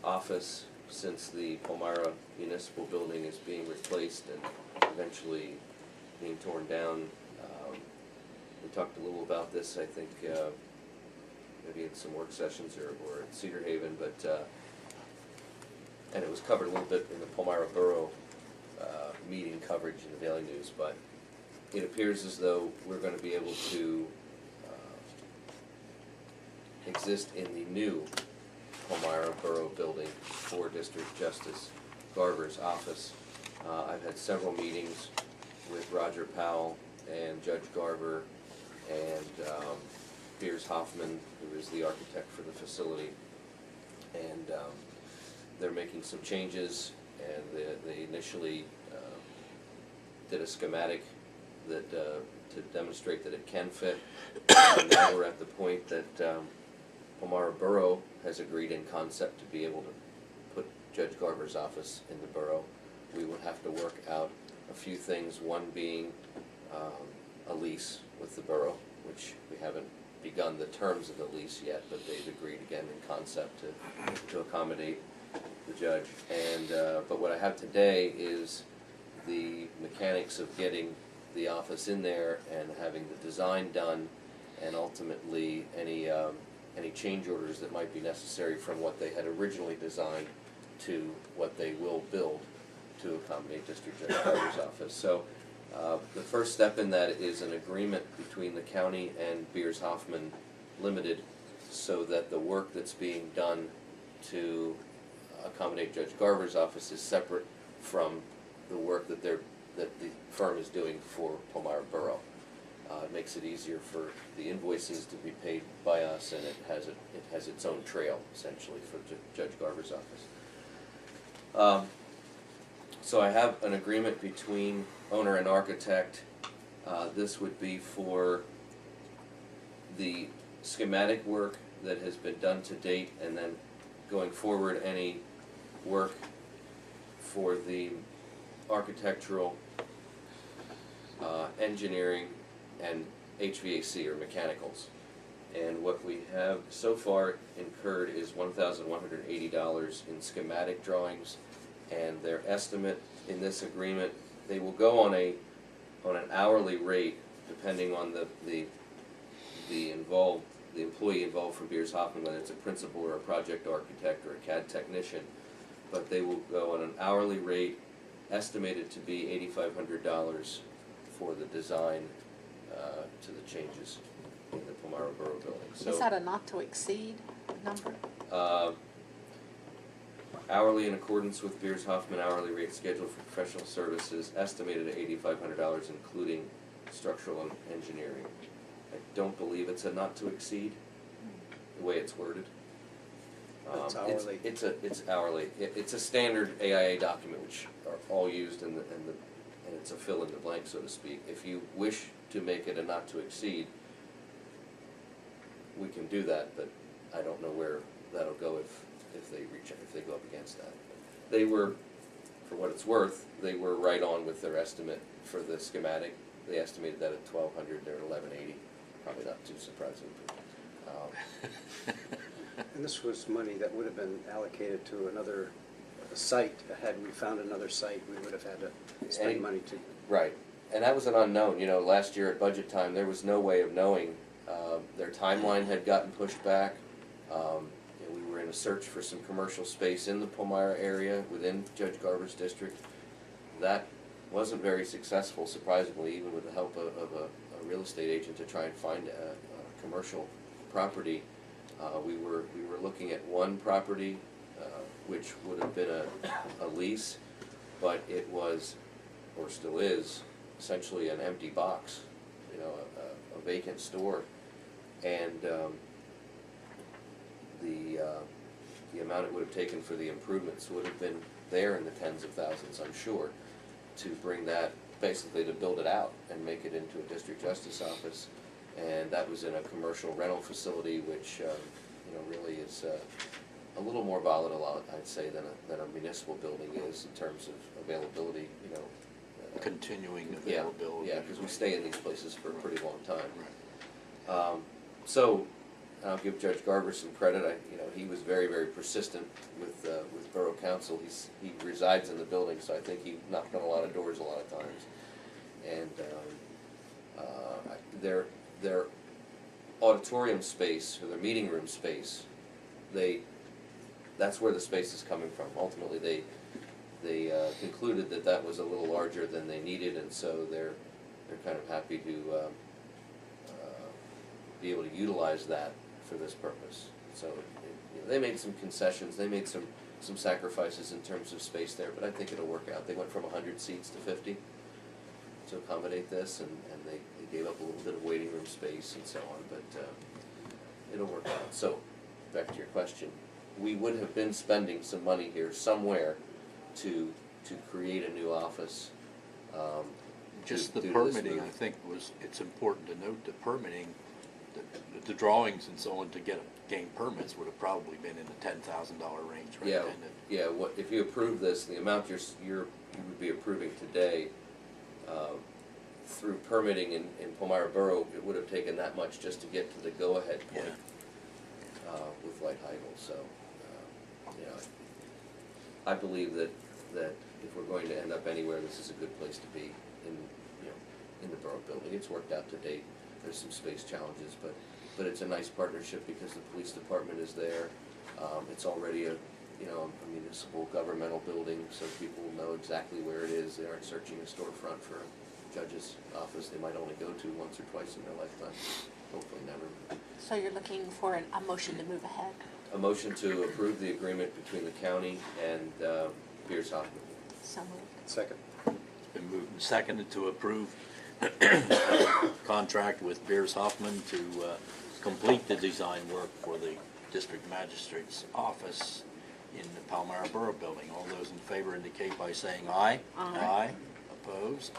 office, since the Palmyra Municipal Building is being replaced and eventually being torn down. We talked a little about this, I think, maybe in some work sessions or at Cedar Haven, but and it was covered a little bit in the Palmyra Borough meeting coverage in the Daily News, but it appears as though we're going to be able to exist in the new Palmyra Borough building for District Justice Garber's office. I've had several meetings with Roger Powell and Judge Garber and Piers Hoffman, who is the architect for the facility, and they're making some changes, and they initially did a schematic that to demonstrate that it can fit. And now we're at the point that Palmyra Borough has agreed in concept to be able to put Judge Garber's office in the borough. We would have to work out a few things, one being a lease with the borough, which we haven't begun the terms of the lease yet, but they've agreed again in concept to accommodate the judge. And but what I have today is the mechanics of getting the office in there and having the design done, and ultimately any change orders that might be necessary from what they had originally designed to what they will build to accommodate District Judge Garber's office. So the first step in that is an agreement between the county and Piers Hoffman Limited, so that the work that's being done to accommodate Judge Garber's office is separate from the work that the firm is doing for Palmyra Borough. It makes it easier for the invoices to be paid by us, and it has its own trail essentially for Judge Garber's office. So I have an agreement between owner and architect. This would be for the schematic work that has been done to date, and then going forward any work for the architectural, engineering, and HVAC or mechanicals. And what we have so far incurred is $1,180 in schematic drawings, and their estimate in this agreement, they will go on an hourly rate depending on the employee involved from Piers Hoffman, whether it's a principal or a project architect or a CAD technician, but they will go on an hourly rate estimated to be $8,500 for the design to the changes in the Palmyra Borough building. So, is that a not to exceed number? Hourly in accordance with Piers Hoffman hourly rate schedule for professional services, estimated at $8,500, including structural and engineering. I don't believe it's a not to exceed, the way it's worded. It's hourly. It's hourly. It's a standard AIA document, which are all used, and it's a fill in the blank, so to speak. If you wish to make it a not to exceed, we can do that, but I don't know where that'll go if they go up against that. They were, for what it's worth, they were right on with their estimate for the schematic. They estimated that at $1,200. They're at $1,180. Probably not too surprising. And this was money that would have been allocated to another site. Had we found another site, we would have had to spend money to. Right, and that was an unknown. You know, last year at budget time, there was no way of knowing. Their timeline had gotten pushed back. We were in a search for some commercial space in the Palmyra area within Judge Garber's district. That wasn't very successful, surprisingly, even with the help of a real estate agent to try and find a commercial property. We were looking at one property, which would have been a lease, but it was, or still is, essentially an empty box, you know, a vacant store, and the amount it would have taken for the improvements would have been there in the tens of thousands, I'm sure, to bring that, basically to build it out and make it into a district justice office. And that was in a commercial rental facility, which you know, really is a little more volatile, I'd say, than a municipal building is in terms of availability. You know, continuing availability. Yeah, because we stay in these places for a pretty long time. Right. So I'll give Judge Garber some credit. He was very, very persistent with Borough Council. He resides in the building, so I think he knocked on a lot of doors a lot of times. And their auditorium space, or their meeting room space, that's where the space is coming from. Ultimately, they concluded that that was a little larger than they needed, and so they're kind of happy to be able to utilize that for this purpose. So they made some concessions, they made some sacrifices in terms of space there, but I think it'll work out. They went from 100 seats to 50 to accommodate this, and they gave up a little bit of waiting room space and so on, but it'll work out. So, back to your question, we would have been spending some money here somewhere to create a new office. Just the due to this permitting, move. I think it's important to note the permitting, the drawings and so on to gain permits would have probably been in the $10,000 range, right? Yeah, yeah. If you approve this, the amount you would be approving today, through permitting in Palmyra Borough, it would have taken that much just to get to the go-ahead point with Light Heigl. So, I believe that if we're going to end up anywhere, this is a good place to be in the Borough building. It's worked out to date. There's some space challenges, but it's a nice partnership because the police department is there. It's already a municipal governmental building, so people know exactly where it is. They aren't searching a storefront for a judge's office they might only go to once or twice in their lifetime. Hopefully never. So you're looking for a motion to move ahead? A motion to approve the agreement between the county and Pierce Hoffman. So moved. Second. It's been moved and seconded to approve contract with Beers Hoffman to complete the design work for the district magistrate's office in the Palmyra Borough building. All those in favor indicate by saying aye. Aye. Aye. Opposed?